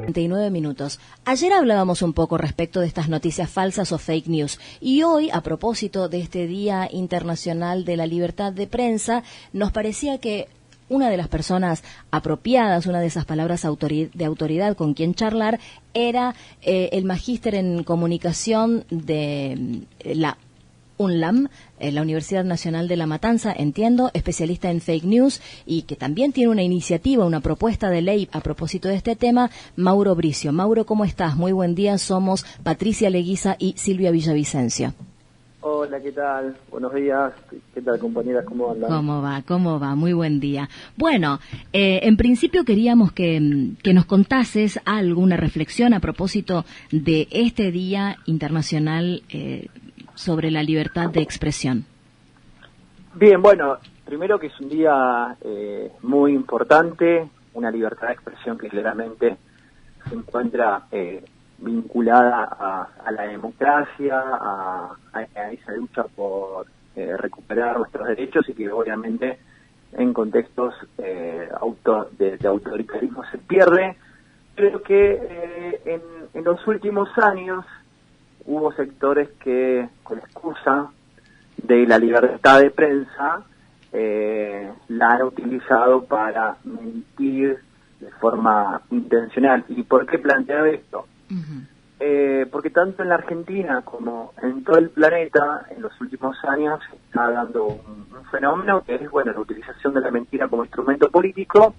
39 minutos. Ayer hablábamos un poco respecto de estas noticias falsas o fake news y hoy, a propósito de este Día Internacional de la Libertad de Prensa, nos parecía que una de las personas apropiadas, una de esas palabras de autoridad con quien charlar, era el magíster en comunicación de la UNLAM, la Universidad Nacional de La Matanza, entiendo, especialista en fake news y que también tiene una iniciativa, una propuesta de ley a propósito de este tema, Mauro Bricio. Mauro, ¿cómo estás? Muy buen día, somos Patricia Leguiza y Silvia Villavicencio. Hola, ¿qué tal? Buenos días. ¿Qué tal, compañeras? ¿Cómo andan? ¿Cómo va? Muy buen día. Bueno, en principio queríamos que nos contases alguna reflexión a propósito de este Día Internacional sobre la libertad de expresión. Bien, bueno, primero que es un día muy importante, una libertad de expresión que claramente se encuentra vinculada a la democracia, a esa lucha por recuperar nuestros derechos y que obviamente en contextos de autoritarismo se pierde. Creo que en los últimos años hubo sectores que, con la excusa de la libertad de prensa, la han utilizado para mentir de forma intencional. ¿Y por qué planteo esto? Uh-huh. Porque tanto en la Argentina como en todo el planeta, en los últimos años, se está dando un fenómeno que es, bueno, la utilización de la mentira como instrumento político.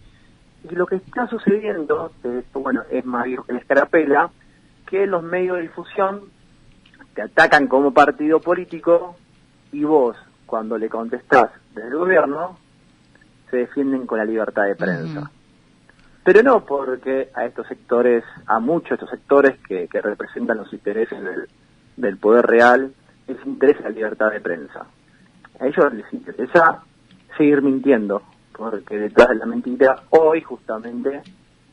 Y lo que está sucediendo, bueno, es más bien la escarapela, que los medios de difusión te atacan como partido político y vos, cuando le contestás desde el gobierno, se defienden con la libertad de prensa. Uh-huh. Pero no porque a estos sectores, a muchos de estos sectores que representan los intereses del poder real, les interesa la libertad de prensa. A ellos les interesa seguir mintiendo, porque detrás de la mentira hoy justamente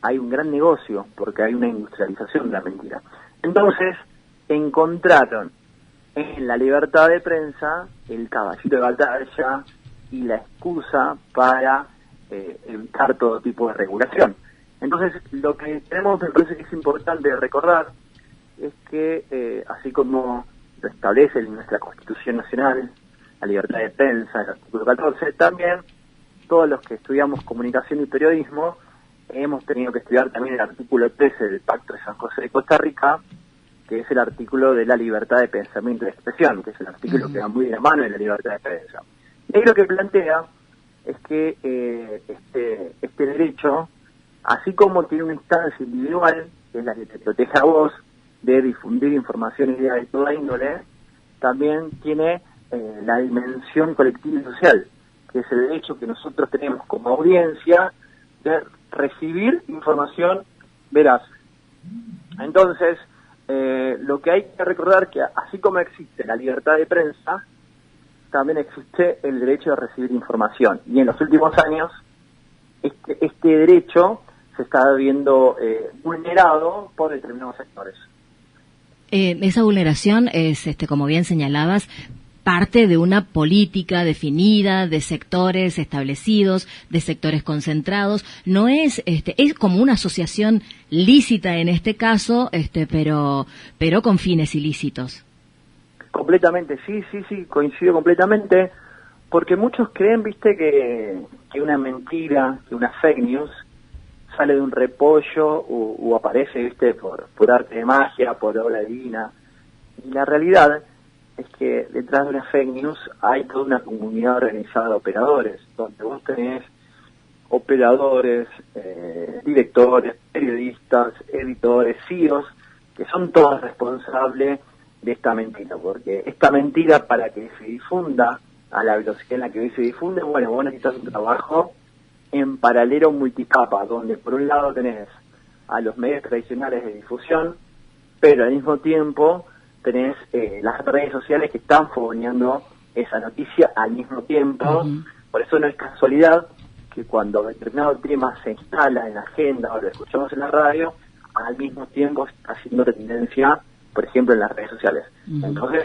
hay un gran negocio, porque hay una industrialización de la mentira. Entonces, encontraron en la libertad de prensa el caballito de batalla y la excusa para evitar todo tipo de regulación. Entonces, lo que tenemos, me parece que es importante recordar, es que así como lo establece nuestra Constitución Nacional, la libertad de prensa, el artículo 14, también todos los que estudiamos comunicación y periodismo hemos tenido que estudiar también el artículo 13 del Pacto de San José de Costa Rica, que es el artículo de la libertad de pensamiento y de expresión, que es el artículo que va muy de la mano de la libertad de prensa. Y lo que plantea es que este derecho, así como tiene una instancia individual, que es la que te protege a vos de difundir información y ideas de toda índole, también tiene la dimensión colectiva y social, que es el derecho que nosotros tenemos como audiencia de recibir información veraz. Entonces, lo que hay que recordar que así como existe la libertad de prensa, también existe el derecho de recibir información. Y en los últimos años, este derecho se está viendo vulnerado por determinados sectores. Esa vulneración es, como bien señalabas, parte de una política definida, de sectores establecidos, de sectores concentrados. No es, es como una asociación lícita en este caso, pero con fines ilícitos. Completamente, sí, coincido completamente, porque muchos creen, viste, que una mentira, que una fake news sale de un repollo o aparece, viste, por arte de magia, por obra divina. Y la realidad es que detrás de una fake news hay toda una comunidad organizada de operadores, donde vos tenés operadores, directores, periodistas, editores, CEOs, que son todos responsables de esta mentira, porque esta mentira, para que se difunda a la velocidad en la que hoy se difunde, bueno, vos necesitas un trabajo en paralelo multicapa, donde por un lado tenés a los medios tradicionales de difusión, pero al mismo tiempo tenés las redes sociales que están fogoneando esa noticia al mismo tiempo. Uh-huh. Por eso no es casualidad que cuando determinado tema se instala en la agenda o lo escuchamos en la radio, al mismo tiempo está haciendo tendencia, por ejemplo, en las redes sociales. Uh-huh. Entonces,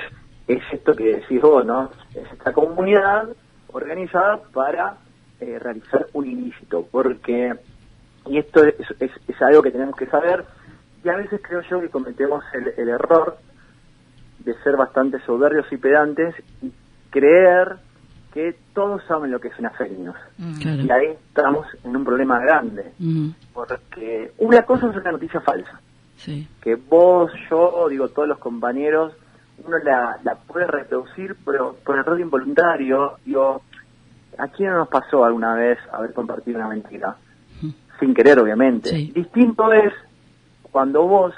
es esto que decís vos, ¿no? Es esta comunidad organizada para realizar un ilícito, porque y esto es algo que tenemos que saber, y a veces creo yo que cometemos el error de ser bastante soberbios y pedantes y creer que todos saben lo que es una fake news. Claro. Y ahí estamos en un problema grande, porque una cosa es una noticia falsa, Sí. que vos, yo, digo, todos los compañeros, uno la puede reproducir, pero por error involuntario. Digo, ¿a quién no nos pasó alguna vez haber compartido una mentira? Sin querer, obviamente. Sí. Distinto es cuando vos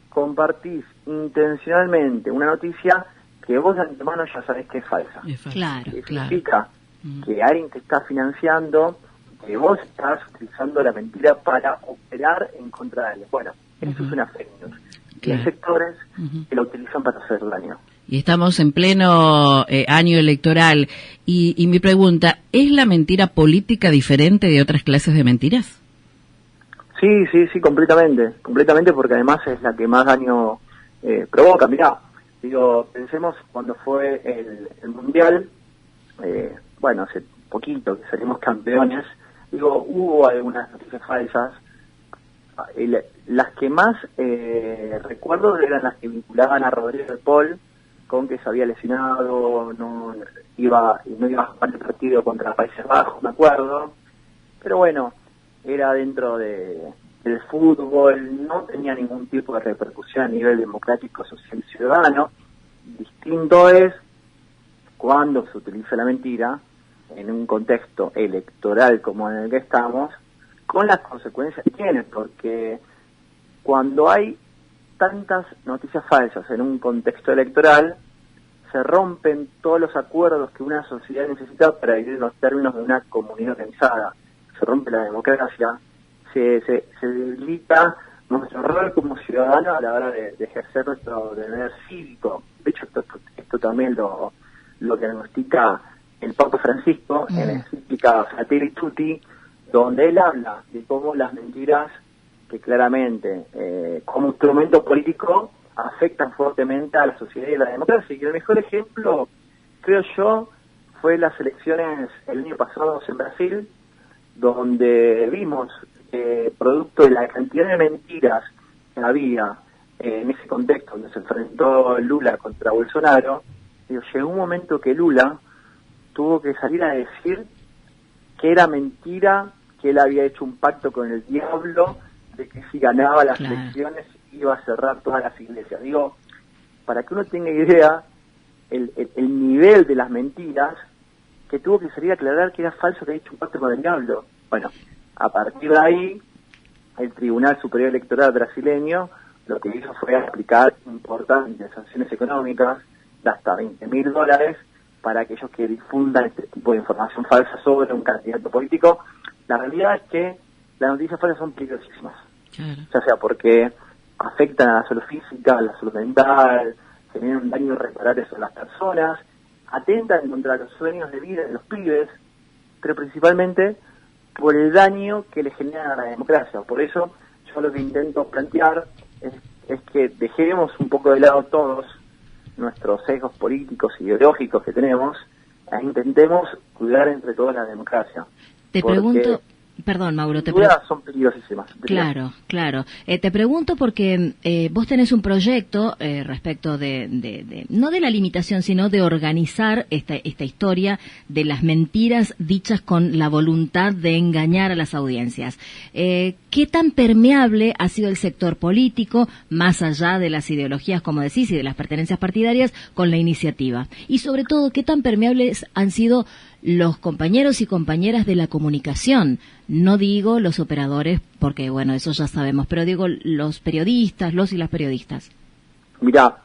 compartís intencionalmente una noticia que vos de antemano ya sabés que es falsa. Es falso. Claro. Que Claro. significa que alguien te está financiando, que vos estás utilizando la mentira para operar en contra de alguien. Bueno, eso es una fake news. Y Claro. hay sectores que la utilizan para hacer daño. Y estamos en pleno año electoral. Y mi pregunta, ¿es la mentira política diferente de otras clases de mentiras? Sí, completamente, porque además es la que más daño provoca. Mirá, digo, pensemos cuando fue el Mundial, bueno, hace poquito que salimos campeones, digo, hubo algunas noticias falsas. Las que más recuerdo eran las que vinculaban a Rodrigo de Paul con que se había lesionado, no iba a jugar el partido contra Países Bajos, me acuerdo, pero bueno, era dentro del fútbol, no tenía ningún tipo de repercusión a nivel democrático, social y ciudadano. Distinto es cuando se utiliza la mentira en un contexto electoral como en el que estamos, con las consecuencias que tiene, porque cuando hay tantas noticias falsas en un contexto electoral, se rompen todos los acuerdos que una sociedad necesita para vivir en los términos de una comunidad organizada. Se rompe la democracia, se debilita nuestro rol como ciudadano a la hora de ejercer nuestro deber cívico. De hecho, esto también lo diagnostica el Papa Francisco en la encíclica Fratelli Tutti, donde él habla de cómo las mentiras, que claramente como instrumento político afectan fuertemente a la sociedad y a la democracia. Y el mejor ejemplo, creo yo, fue las elecciones el año pasado en Brasil, donde vimos, producto de la cantidad de mentiras que había en ese contexto donde se enfrentó Lula contra Bolsonaro, llegó un momento que Lula tuvo que salir a decir que era mentira, que él había hecho un pacto con el diablo, de que si ganaba las elecciones iba a cerrar todas las iglesias. Digo, para que uno tenga idea, el nivel de las mentiras, que tuvo que salir a aclarar que era falso, que había hecho un pacto con el diablo. Bueno, a partir de ahí, el Tribunal Superior Electoral brasileño lo que hizo fue aplicar importantes sanciones económicas de hasta $20.000 para aquellos que difundan este tipo de información falsa sobre un candidato político. La realidad es que las noticias falsas son peligrosísimas, ya sea porque afectan a la salud física, a la salud mental, generan un daño irreparable sobre las personas, atentan contra los sueños de vida de los pibes, pero principalmente por el daño que le generan a la democracia. Por eso yo lo que intento plantear es que dejemos un poco de lado todos nuestros sesgos políticos e ideológicos que tenemos e intentemos cuidar entre todos la democracia. Te pregunto, perdón, Mauro, las dudas son peligrosísimas. Claro. Te pregunto porque vos tenés un proyecto respecto de no de la limitación, sino de organizar esta historia de las mentiras dichas con la voluntad de engañar a las audiencias. ¿Qué tan permeable ha sido el sector político, más allá de las ideologías, como decís, y de las pertenencias partidarias, con la iniciativa? Y sobre todo, ¿qué tan permeables han sido los compañeros y compañeras de la comunicación? No digo los operadores, porque bueno, eso ya sabemos, pero digo los periodistas, los y las periodistas. Mirá,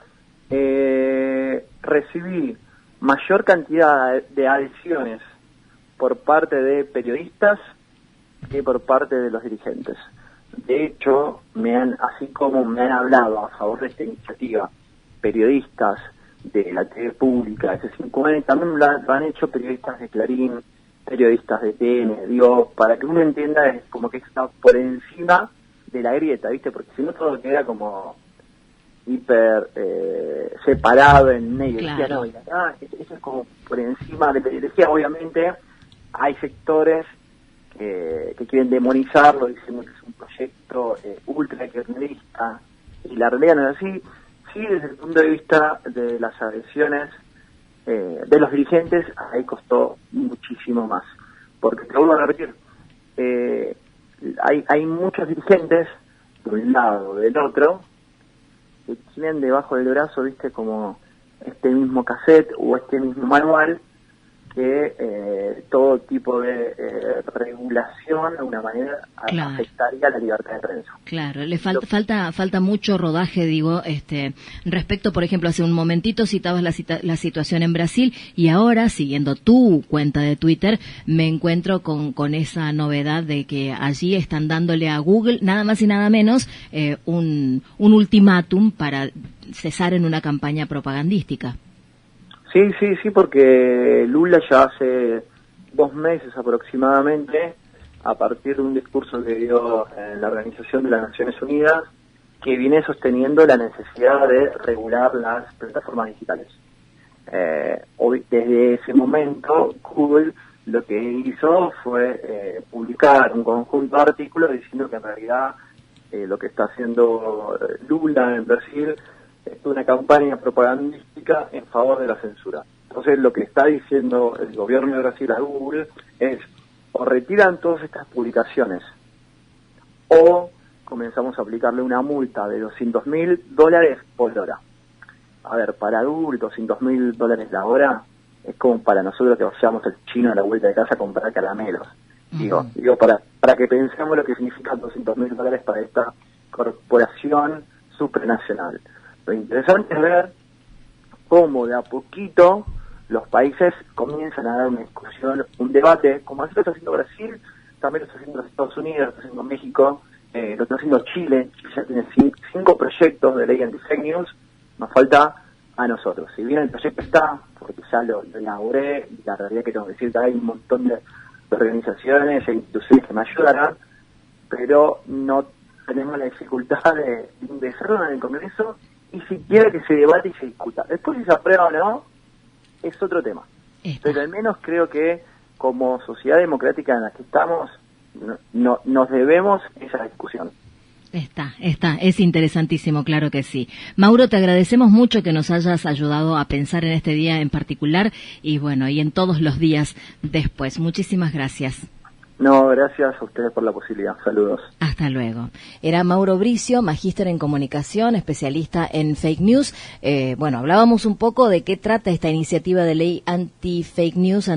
recibí mayor cantidad de adhesiones por parte de periodistas que por parte de los dirigentes. De hecho, así como me han hablado a favor de esta iniciativa periodistas de la TV pública, de C5N, también lo han hecho periodistas de Clarín, periodistas de TN, digo, para que uno entienda, es como que está por encima de la grieta, ¿viste? Porque si no todo queda como hiper separado en medio. Claro. Eso es como por encima de la ideología. Obviamente hay sectores que quieren demonizarlo diciendo que es un proyecto ultra kirchnerista, y la realidad no es así. Sí, desde el punto de vista de las adhesiones de los dirigentes, ahí costó muchísimo más, porque te vuelvo a repetir, hay muchos dirigentes de un lado o del otro que tienen debajo del brazo, viste, como este mismo cassette o este mismo manual que todo tipo de regulación de alguna manera afectaría la libertad de prensa. Claro, le falta mucho rodaje, digo, respecto, por ejemplo, hace un momentito citabas la situación en Brasil, y ahora, siguiendo tu cuenta de Twitter, me encuentro con esa novedad de que allí están dándole a Google, nada más y nada menos, un ultimátum para cesar en una campaña propagandística. Sí, porque Lula ya hace 2 meses aproximadamente, a partir de un discurso que dio en la Organización de las Naciones Unidas, que viene sosteniendo la necesidad de regular las plataformas digitales. Desde ese momento, Google lo que hizo fue publicar un conjunto de artículos diciendo que en realidad lo que está haciendo Lula en Brasil es una campaña propagandística en favor de la censura. Entonces lo que está diciendo el gobierno de Brasil a Google es: o retiran todas estas publicaciones o comenzamos a aplicarle una multa de $200.000 por hora. A ver, para Google $200.000 la hora es como para nosotros que vayamos al chino a la vuelta de casa a comprar caramelos. Digo, para que pensemos lo que significan $200.000 para esta corporación supranacional. Lo interesante es ver cómo de a poquito los países comienzan a dar una discusión, un debate, como así lo está haciendo Brasil, también lo está haciendo los Estados Unidos, lo está haciendo México, lo está haciendo Chile, que ya tiene 5 proyectos de ley anti-fake news. Nos falta a nosotros. Si bien el proyecto está, porque ya lo elaboré, la realidad es que tengo que decir que hay un montón de organizaciones e instituciones que me ayudarán, pero no tenemos la dificultad de ingresarlo en el Congreso y siquiera que se debate y se discuta. Después si se aprueba o no, es otro tema. Pero al menos creo que como sociedad democrática en la que estamos, nos debemos esa discusión. Es interesantísimo, claro que sí. Mauro, te agradecemos mucho que nos hayas ayudado a pensar en este día en particular y bueno, y en todos los días después. Muchísimas gracias. No, gracias a ustedes por la posibilidad. Saludos. Hasta luego. Era Mauro Bricio, magíster en comunicación, especialista en fake news. Hablábamos un poco de qué trata esta iniciativa de ley anti-fake news.